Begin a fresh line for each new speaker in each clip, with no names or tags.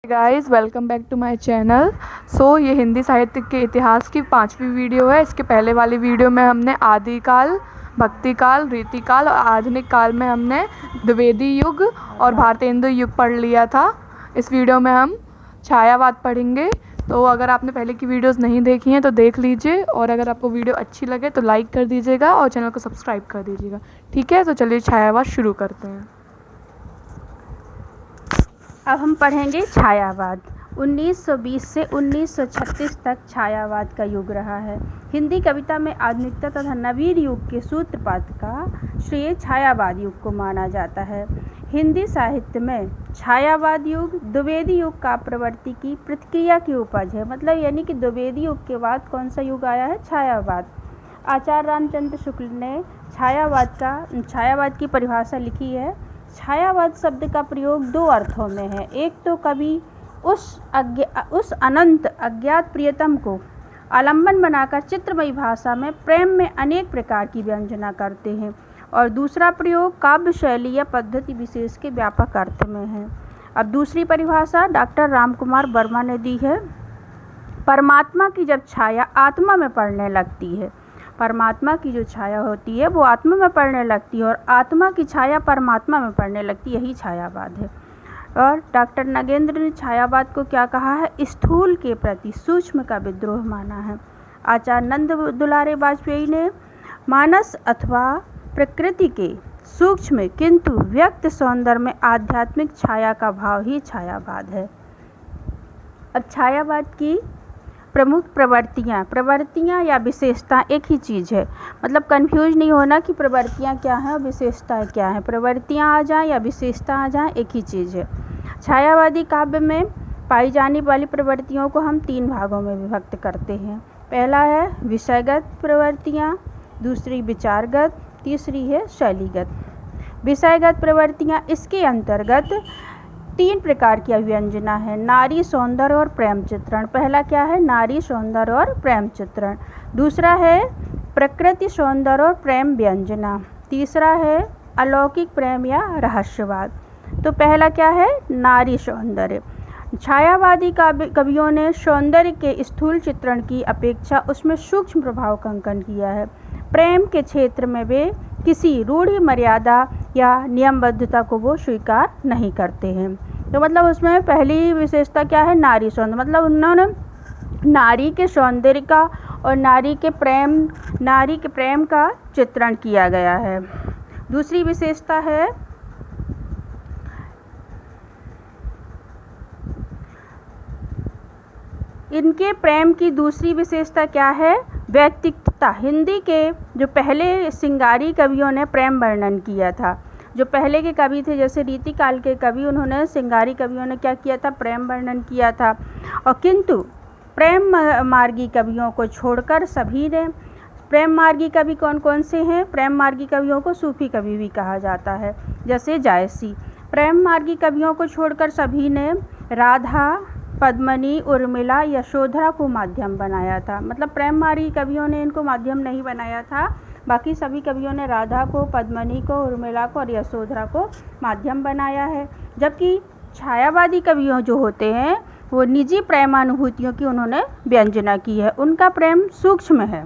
Guys welcome back to my channel. ये हिंदी साहित्य के इतिहास की 5वीं वीडियो है। इसके पहले वाली वीडियो में हमने आदिकाल, भक्तिकाल, रीतिकाल और आधुनिक काल में हमने द्विवेदी युग और भारतेंदु युग पढ़ लिया था। इस वीडियो में हम छायावाद पढ़ेंगे। तो अगर आपने पहले की वीडियोस नहीं देखी हैं तो देख लीजिए, और अगर आपको वीडियो अच्छी लगे तो लाइक कर दीजिएगा और चैनल को सब्सक्राइब कर दीजिएगा। ठीक है, तो चलिए छायावाद शुरू करते हैं।
अब हम पढ़ेंगे छायावाद। 1920 से 1936 तक छायावाद का युग रहा है। हिंदी कविता में आधुनिकता तथा नवीन युग के सूत्रपात का श्रेय छायावाद युग को माना जाता है। हिंदी साहित्य में छायावाद युग द्विवेदी युग का प्रवृत्ति की प्रतिक्रिया की उपज है। मतलब यानी कि द्विवेदी युग के बाद कौन सा युग आया है? छायावाद। आचार्य रामचंद्र शुक्ल ने छायावाद की परिभाषा लिखी है। छायावाद शब्द का प्रयोग दो अर्थों में है। एक तो कवि उस अनंत अज्ञात प्रियतम को आलम्बन बनाकर चित्रमयी भाषा में प्रेम में अनेक प्रकार की व्यंजना करते हैं, और दूसरा प्रयोग काव्य शैली या पद्धति विशेष के व्यापक अर्थ में है। अब दूसरी परिभाषा डॉक्टर रामकुमार वर्मा ने दी है। परमात्मा की जब छाया आत्मा में पड़ने लगती है, परमात्मा की जो छाया होती है वो आत्मा में पड़ने लगती है, और आत्मा की छाया परमात्मा में पड़ने लगती है, यही छायावाद है। और डॉक्टर नगेंद्र ने छायावाद को क्या कहा है? स्थूल के प्रति सूक्ष्म का विद्रोह माना है। आचार्य नंद दुलारे वाजपेयी ने मानस अथवा प्रकृति के सूक्ष्म किंतु व्यक्त सौंदर्य में आध्यात्मिक छाया का भाव ही छायावाद है। अब छायावाद की प्रमुख प्रवृत्तियाँ या विशेषता एक ही चीज़ है। मतलब कंफ्यूज नहीं होना कि प्रवृत्तियाँ क्या हैं और विशेषताएँ क्या हैं। प्रवृत्तियाँ आ जाएँ या विशेषता आ जाएँ, एक ही चीज़ है। छायावादी काव्य में पाई जाने वाली प्रवृत्तियों को हम 3 भागों में विभक्त करते हैं। पहला है विषयगत प्रवृत्तियाँ, दूसरी विचारगत, तीसरी है शैलीगत। विषयगत प्रवृत्तियाँ, इसके अंतर्गत 3 प्रकार की अभिव्यंजना है। नारी सौंदर्य और प्रेम चित्रण। पहला क्या है? नारी सौंदर्य और प्रेम चित्रण। दूसरा है प्रकृति सौंदर्य और प्रेम व्यंजना। तीसरा है अलौकिक प्रेम या रहस्यवाद। तो पहला क्या है? नारी सौंदर्य। छायावादी कवियों ने सौंदर्य के स्थूल चित्रण की अपेक्षा उसमें सूक्ष्म प्रभाव का अंकन किया है। प्रेम के क्षेत्र में वे किसी रूढ़ि मर्यादा या नियमबद्धता को वो स्वीकार नहीं करते हैं। तो मतलब उसमें पहली विशेषता क्या है? नारी सौंदर्य। मतलब उन्होंने नारी के सौंदर्य का और नारी के प्रेम का चित्रण किया गया है। दूसरी विशेषता है इनके प्रेम की दूसरी विशेषता क्या है? व्यक्तिगतता। हिंदी के जो पहले श्रृंगारी कवियों ने प्रेम वर्णन किया था, जो पहले के कवि थे जैसे रीतिकाल के कवि, उन्होंने श्रृंगारी कवियों ने क्या किया था? प्रेम वर्णन किया था। और किंतु प्रेम मार्गी कवियों को छोड़कर सभी ने, प्रेम मार्गी कवि कौन कौन से हैं? प्रेम मार्गी कवियों को सूफी कवि भी कहा जाता है, जैसे जायसी। प्रेम मार्गी कवियों को छोड़कर सभी ने राधा, पद्मिनी, उर्मिला, यशोधरा को माध्यम बनाया था। मतलब प्रेम मार्गी कवियों ने इनको माध्यम नहीं बनाया था, बाकी सभी कवियों ने राधा को, पद्मिनी को, उर्मिला को और यशोधरा को माध्यम बनाया है। जबकि छायावादी कवियों जो होते हैं वो निजी प्रेमानुभूतियों की उन्होंने व्यंजना की है। उनका प्रेम सूक्ष्म है।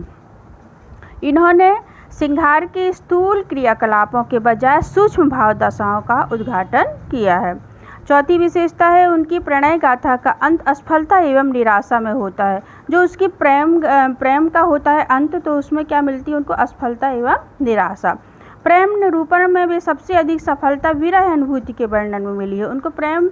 इन्होंने श्रृंगार के स्थूल क्रियाकलापों के बजाय सूक्ष्म भाव दशाओं का उद्घाटन किया है। चौथी विशेषता है उनकी प्रणय गाथा का अंत असफलता एवं निराशा में होता है। जो उसकी प्रेम का होता है अंत, तो उसमें क्या मिलती है उनको? असफलता एवं निराशा। प्रेम निरूपण में भी सबसे अधिक सफलता विरह अनुभूति के वर्णन में मिली है। उनको प्रेम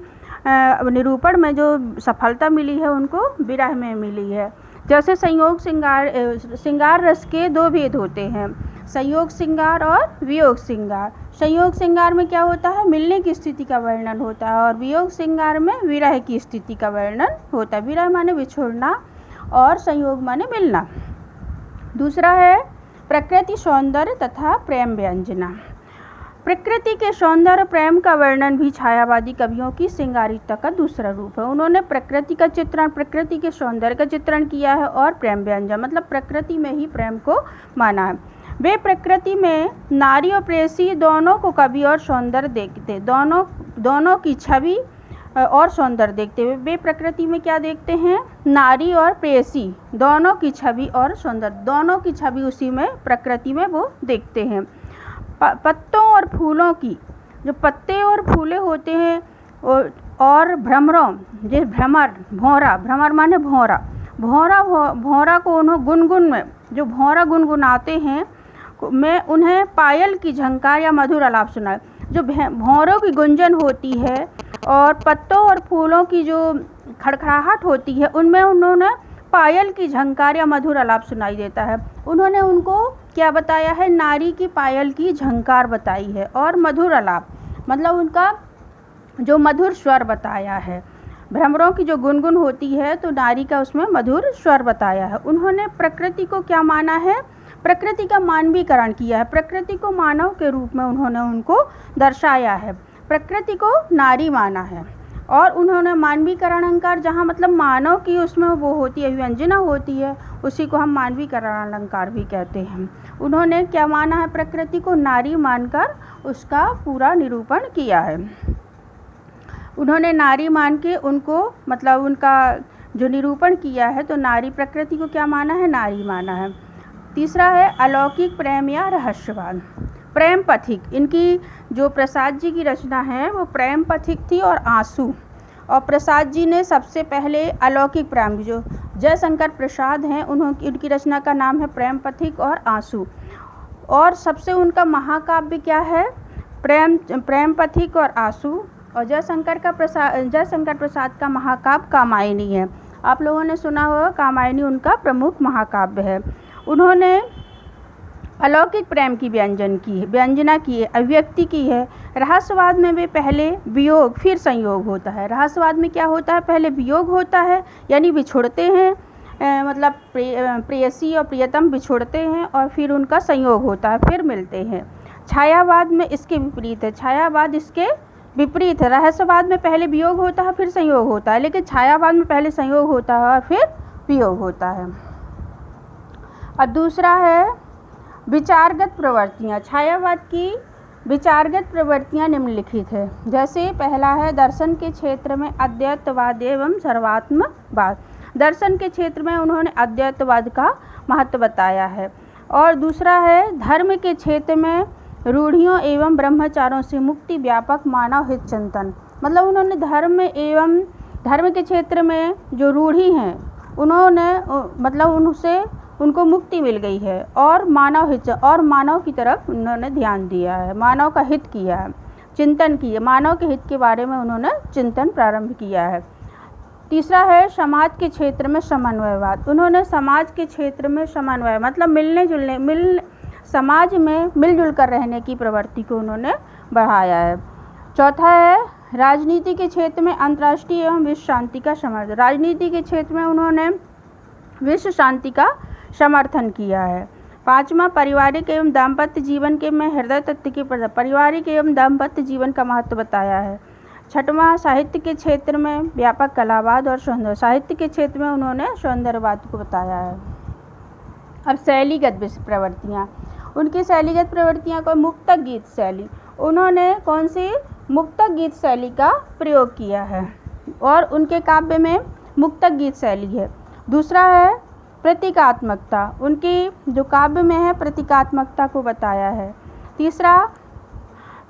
निरूपण में जो सफलता मिली है उनको विरह में मिली है। जैसे श्रृंगार रस के 2 भेद होते हैं, संयोग श्रृंगार और वियोग श्रृंगार। संयोग श्रृंगार में क्या होता है? मिलने की स्थिति का वर्णन होता है, और वियोग श्रृंगार में विरह की स्थिति का वर्णन होता है। विरह माने बिछोड़ना और संयोग माने मिलना। दूसरा है प्रकृति सौंदर्य तथा प्रेम व्यंजना। प्रकृति के सौंदर्य प्रेम का वर्णन भी छायावादी कवियों की श्रृंगारिकता का दूसरा रूप है। उन्होंने प्रकृति के सौंदर्य का चित्रण किया है और प्रेम व्यंजन, मतलब प्रकृति में ही प्रेम को माना है। वे प्रकृति में नारी और प्रेयसी दोनों को कवि और सौंदर्य देखते, दोनों की छवि और सौंदर्य देखते हुए वे प्रकृति में क्या देखते हैं, नारी और प्रेयसी दोनों की छवि और सौंदर्य दोनों की छवि उसी में प्रकृति में वो देखते हैं। पत्तों और फूलों की जो पत्ते और फूले होते हैं और भ्रमरों जो भ्रमर भौरा भ्रमर माने भौरा को उन्होंने गुनगुन में जो भौरा गुनगुनाते हैं मैं उन्हें पायल की झंकार या मधुर आलाप सुनाए। जो भौरों की गुंजन होती है और पत्तों और फूलों की जो खड़खड़ाहट होती है उनमें उन्होंने पायल की झंकार या मधुर आलाप सुनाई देता है। उन्होंने उनको क्या बताया है, नारी की पायल की झंकार बताई है और मधुर आलाप मतलब उनका जो मधुर स्वर बताया है। भ्रमरों की जो गुनगुन होती है तो नारी का उसमें मधुर स्वर बताया है। उन्होंने प्रकृति को क्या माना है, प्रकृति का मानवीकरण किया है। प्रकृति को मानव के रूप में उन्होंने उनको दर्शाया है। प्रकृति को नारी माना है और उन्होंने मानवीकरण अलंकार जहाँ मतलब मानव की उसमें वो होती है व्यंजना होती है उसी को हम मानवीकरण अलंकार भी कहते हैं। उन्होंने क्या माना है, प्रकृति को नारी मानकर उसका पूरा निरूपण किया है। उन्होंने नारी मान के उनको मतलब उनका जो निरूपण किया है तो नारी प्रकृति को क्या माना है, नारी माना है। तीसरा है अलौकिक प्रेम या रहस्यवाद। प्रेम पथिक इनकी जो प्रसाद जी की रचना है वो प्रेम पथिक थी और आंसू। और प्रसाद जी ने सबसे पहले अलौकिक प्रेम जो जयशंकर प्रसाद हैं उनकी रचना का नाम है प्रेम पथिक और आंसू। और सबसे उनका महाकाव्य क्या है, प्रेम पथिक और आंसू। और जयशंकर प्रसाद का महाकाव्य कामायनी है। आप लोगों ने सुना होगा कामायनी उनका प्रमुख महाकाव्य है। उन्होंने अलौकिक प्रेम की व्यंजना की है, अभिव्यक्ति की है। रहस्यवाद में वे पहले वियोग फिर संयोग होता है। रहस्यवाद में क्या होता है, पहले वियोग होता है यानी बिछुड़ते हैं मतलब प्रेयसी और प्रियतम बिछुड़ते हैं और फिर उनका संयोग होता है, फिर मिलते हैं। छायावाद में इसके विपरीत है, छायावाद इसके विपरीत है। रहस्यवाद में पहले वियोग होता है फिर संयोग होता है, लेकिन छायावाद में पहले संयोग होता है और फिर वियोग होता है। और दूसरा है विचारगत प्रवृत्तियाँ। छायावाद की विचारगत प्रवृत्तियाँ निम्नलिखित है। जैसे पहला है दर्शन के क्षेत्र में अद्वैतवाद एवं सर्वात्मवाद। दर्शन के क्षेत्र में उन्होंने अद्वैतवाद का महत्व बताया है। और दूसरा है धर्म के क्षेत्र में रूढ़ियों एवं ब्रह्मचारों से मुक्ति व्यापक मानव हित चिंतन। मतलब उन्होंने धर्म के क्षेत्र में जो रूढ़ी हैं उन्होंने मतलब उनसे उनको मुक्ति मिल गई है और मानव की तरफ उन्होंने ध्यान दिया है, मानव का हित किया है, चिंतन किया, मानव के हित के बारे में उन्होंने चिंतन प्रारंभ किया है। तीसरा है समाज के क्षेत्र में समन्वयवाद। उन्होंने समाज के क्षेत्र में समन्वय मतलब समाज में मिलजुल कर रहने की प्रवृत्ति को उन्होंने बढ़ाया है। चौथा है राजनीति के क्षेत्र में अंतर्राष्ट्रीय एवं विश्व शांति का समर्थन। राजनीति के क्षेत्र में उन्होंने विश्व शांति का समर्थन किया है। पांचवा पारिवारिक एवं दाम्पत्य जीवन के में हृदय तत्व के पारिवारिक एवं दाम्पत्य जीवन का महत्व बताया है। छठवां साहित्य के क्षेत्र में व्यापक कलावाद और सौंदर्य। साहित्य के क्षेत्र में उन्होंने सौंदर्यवाद को बताया है। अब शैलीगत प्रवृत्तियाँ, उनकी शैलीगत प्रवृत्तियाँ को मुक्तक गीत शैली। उन्होंने कौन सी मुक्तक गीत शैली का प्रयोग किया है और उनके काव्य में मुक्तक गीत शैली है। दूसरा है प्रतीकात्मकता, उनकी जो काव्य में है प्रतीकात्मकता को बताया है। तीसरा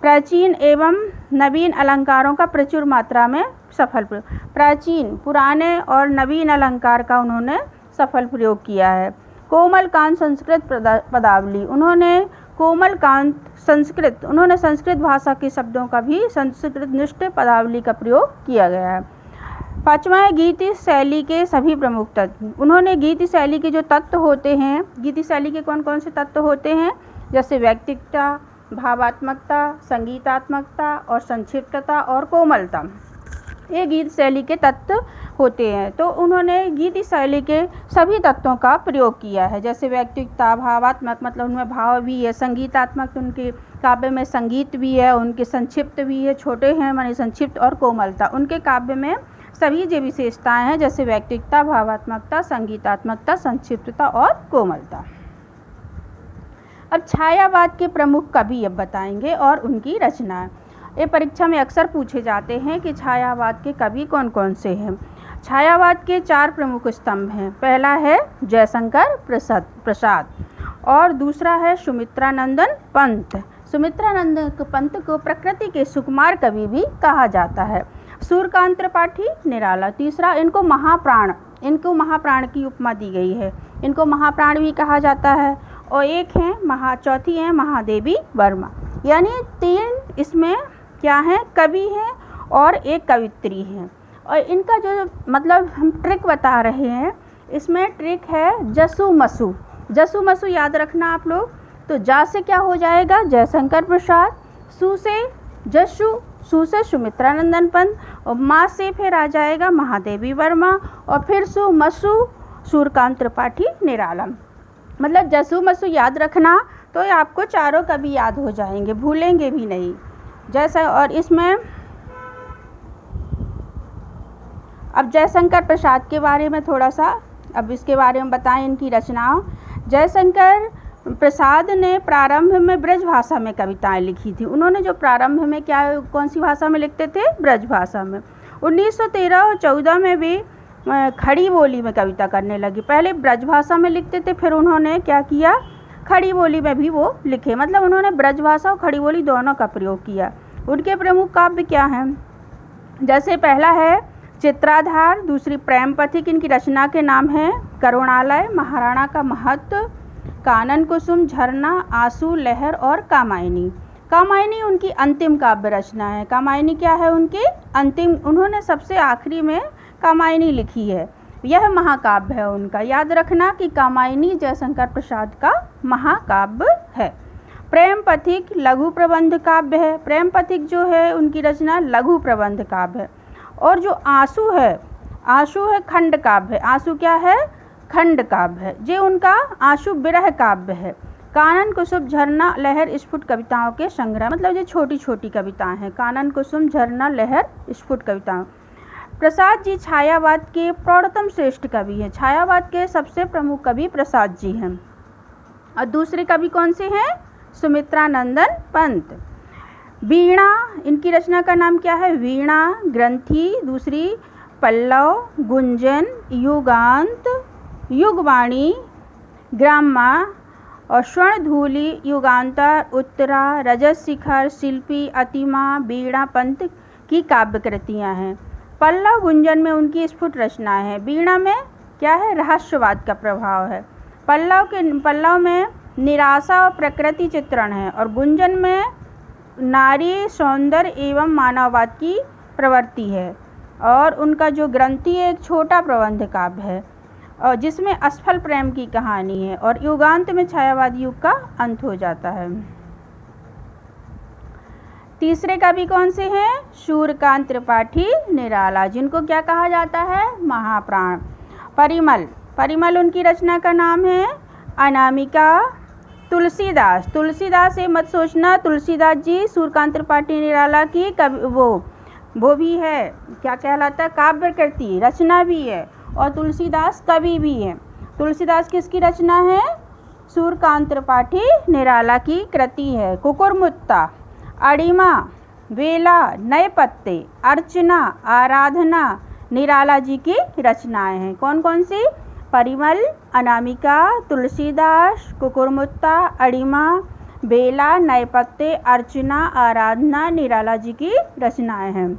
प्राचीन एवं नवीन अलंकारों का प्रचुर मात्रा में सफल प्रयोग। प्राचीन पुराने और नवीन अलंकार का उन्होंने सफल प्रयोग किया है। कोमलकांत संस्कृत पदावली, उन्होंने संस्कृत भाषा के शब्दों का भी संस्कृत निष्ठ पदावली का प्रयोग किया गया है। पांचवा है गीति शैली के सभी प्रमुख तत्व। उन्होंने गीति शैली के जो तत्व होते हैं, गीति शैली के कौन कौन से तत्व होते हैं, जैसे व्यक्तिकता, भावात्मकता, संगीतात्मकता और संक्षिप्तता और कोमलता, ये गीत शैली के तत्व होते हैं। तो उन्होंने गीति शैली के सभी तत्वों का प्रयोग किया है, जैसे व्यक्तिकता, भावात्मक मतलब उनमें भाव भी है, संगीतात्मक उनके काव्य में संगीत भी है, उनके संक्षिप्त भी है, छोटे हैं माने संक्षिप्त, और कोमलता। उनके काव्य में सभी जो विशेषताएं हैं जैसे व्यक्तिकता, भावात्मकता, संगीतात्मकता, संक्षिप्तता और कोमलता। अब छायावाद के प्रमुख कवि अब बताएंगे और उनकी रचना। ये परीक्षा में अक्सर पूछे जाते हैं कि छायावाद के कवि कौन कौन से हैं। छायावाद के 4 प्रमुख स्तंभ हैं। पहला है जयशंकर प्रसाद और दूसरा है सुमित्रानंदन पंत। सुमित्रानंदन पंत को प्रकृति के सुकुमार कवि भी कहा जाता है। सूर्यकांत त्रिपाठी निराला तीसरा। इनको महाप्राण की उपमा दी गई है। इनको महाप्राण भी कहा जाता है। और एक है चौथी है महादेवी वर्मा। यानी 3 इसमें क्या हैं, कवि हैं और एक कवित्री हैं। और इनका जो मतलब हम ट्रिक बता रहे हैं, इसमें ट्रिक है जसुमसु। जसुमसु याद रखना आप लोग। तो जा से क्या हो जाएगा जयशंकर प्रसाद, सु से जसु, सु से सुमित्रानंदन पंत और माँ से फिर आ जाएगा महादेवी वर्मा और फिर सुमसु सूर्यकांत त्रिपाठी निराला। मतलब जसुमसु याद रखना तो आपको चारों कवि याद हो जाएंगे, भूलेंगे भी नहीं। जैसा और इसमें अब जयशंकर प्रसाद के बारे में थोड़ा सा अब इसके बारे में बताएं इनकी रचनाओं। जयशंकर प्रसाद ने प्रारंभ में ब्रज भाषा में कविताएं लिखी थी। उन्होंने जो प्रारंभ में कौन सी भाषा में लिखते थे, ब्रज भाषा में। 1913 और 14 में भी खड़ी बोली में कविता करने लगी। पहले ब्रज भाषा में लिखते थे, फिर उन्होंने क्या किया, खड़ी बोली में भी वो लिखे। मतलब उन्होंने ब्रज भाषा और खड़ी बोली दोनों का प्रयोग किया। उनके प्रमुख काव्य क्या हैं, जैसे पहला है चित्राधार, दूसरी प्रेम पथिक। इनकी रचना के नाम है करुणालय, महाराणा का महत्व, कानन कुसुम, झरना, आंसू, लहर और कामायनी। कामायनी उनकी अंतिम काव्य रचना है। कामायनी क्या है उनकी अंतिम, उन्होंने सबसे आखिरी में कामायनी लिखी है। यह महाकाव्य है उनका। याद रखना कि कामायनी जयशंकर प्रसाद का महाकाव्य है। प्रेम पथिक लघु प्रबंध काव्य है। प्रेम पथिक जो है उनकी रचना लघु प्रबंध काव्य है। और जो आंसू है खंड काव्य है। आंसू क्या है, खंड काव्य है। ये उनका आंसू विरह काव्य है। कानन कुसुम, झरना, लहर स्फुट कविताओं के संग्रह। मतलब ये छोटी छोटी कविताएं हैं। कानन कुसुम, झरना, लहर स्फुट कविताएं। प्रसाद जी छायावाद के प्रौढ़तम श्रेष्ठ कवि हैं। छायावाद के सबसे प्रमुख कवि प्रसाद जी हैं। और दूसरे कवि कौन से हैं, सुमित्रानंदन पंत। वीणा, इनकी रचना का नाम क्या है, वीणा, ग्रंथि, दूसरी पल्लव, गुंजन, युगांत, युगवाणी, ग्रामा और स्वर्णधूलि, युगांतर, उत्तरा, रजत शिखर, शिल्पी, अतिमा, वीणा पंत की काव्य कृतियाँ हैं। पल्लव गुंजन में उनकी स्फुट रचना है। वीणा में क्या है, रहस्यवाद का प्रभाव है। पल्लव में निराशा और प्रकृति चित्रण है। और गुंजन में नारी सौंदर्य एवं मानववाद की प्रवृत्ति है। और उनका जो ग्रंथि एक छोटा प्रबंध काव्य है और जिसमें असफल प्रेम की कहानी है। और युगांत में छायावादी युग का अंत हो जाता है। तीसरे कवि कौन से हैं, सूर्यकांत त्रिपाठी निराला, जिनको क्या कहा जाता है, महाप्राण। परिमल उनकी रचना का नाम है। अनामिका। तुलसीदास से मत सोचना, तुलसीदास जी सूर्यकांत त्रिपाठी निराला की वो भी है, क्या कहलाता है, काव्य कृति रचना भी है। और तुलसीदास कवि भी हैं। तुलसीदास किसकी रचना है, सूर्यकांत त्रिपाठी निराला की कृति है। कुकुरमुत्ता, अड़िमा, वेला, नए पत्ते, अर्चना, आराधना निराला जी की रचनाएं हैं। कौन कौन सी, परिमल, अनामिका, तुलसीदास, कुकुरमुत्ता, अड़िमा, बेला, नए पत्ते, अर्चना, आराधना निराला जी की रचनाएं हैं।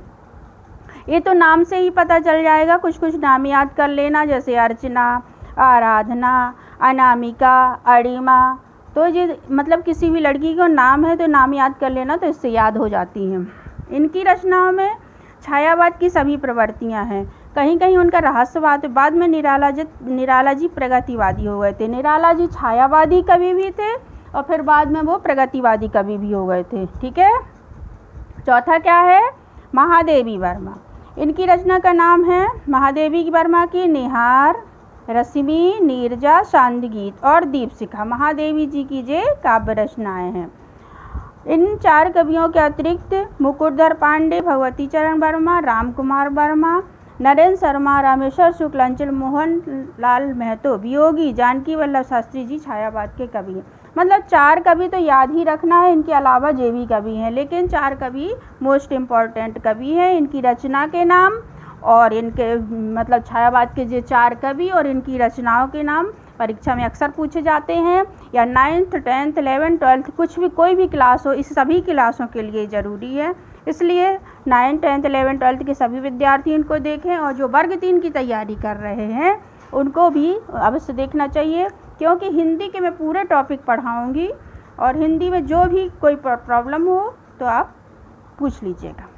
ये तो नाम से ही पता चल जाएगा, कुछ कुछ नाम याद कर लेना, जैसे अर्चना, आराधना, अनामिका, अड़िमा। तो ये मतलब किसी भी लड़की को नाम है तो नाम याद कर लेना, तो इससे याद हो जाती हैं। इनकी रचनाओं में छायावाद की सभी प्रवृत्तियां हैं। कहीं कहीं उनका रहस्यवाद। बाद में निराला जी प्रगतिवादी हो गए थे। निराला जी छायावादी कवि भी थे और फिर बाद में वो प्रगतिवादी कवि भी हो गए थे। ठीक है। चौथा क्या है, महादेवी वर्मा। इनकी रचना का नाम है महादेवी वर्मा की निहार, रश्मि, नीरजा, शांतिगीत और दीपशिखा। महादेवी जी की ये काव्य रचनाएं हैं। इन 4 कवियों के अतिरिक्त मुकुटधर पांडे, भगवती चरण वर्मा, राम कुमार वर्मा, नरेंद्र शर्मा, रामेश्वर शुक्ल, अंचल मोहन लाल महतो, वियोगी जानकी वल्लभ शास्त्री जी छायावाद के कवि हैं। मतलब 4 कवि तो याद ही रखना है, इनके अलावा जो भी कवि हैं, लेकिन 4 कवि मोस्ट इम्पॉर्टेंट कवि हैं। इनकी रचना के नाम और इनके मतलब छायावाद के जो 4 कवि और इनकी रचनाओं के नाम परीक्षा में अक्सर पूछे जाते हैं, या 9th 10th 11th 12th कुछ भी कोई भी क्लास हो, इस सभी क्लासों के लिए ज़रूरी है। इसलिए 9th 10th 11th 12th के सभी विद्यार्थी इनको देखें, और जो वर्ग 3 की तैयारी कर रहे हैं उनको भी अवश्य देखना चाहिए, क्योंकि हिंदी के मैं पूरे टॉपिक पढ़ाऊँगी, और हिंदी में जो भी कोई प्रॉब्लम हो तो आप पूछ लीजिएगा।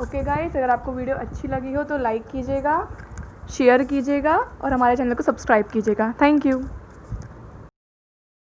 ओके गाइस, अगर आपको वीडियो अच्छी लगी हो तो लाइक कीजिएगा, शेयर कीजिएगा और हमारे चैनल को सब्सक्राइब कीजिएगा। Thank you.